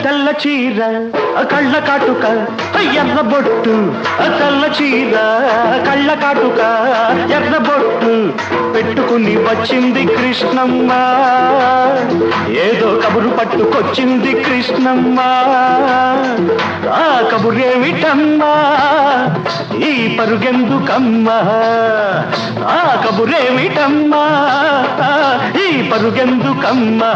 తెల్ల చీర కళ్ళ కాటుక ఎర్ర బొట్టు, తెల్ల చీర కళ్ళ కాటుక ఎర్ర బొట్టు పెట్టుకుని వచ్చింది కృష్ణమ్మ. ఏదో కబురు పట్టుకొచ్చింది కృష్ణమ్మ. ఆ కబురేమిటమ్మా, ఈ పరుగెందుకమ్మా? ఆ కబురేమిటమ్మా, ఈ పరుగెందుకమ్మా?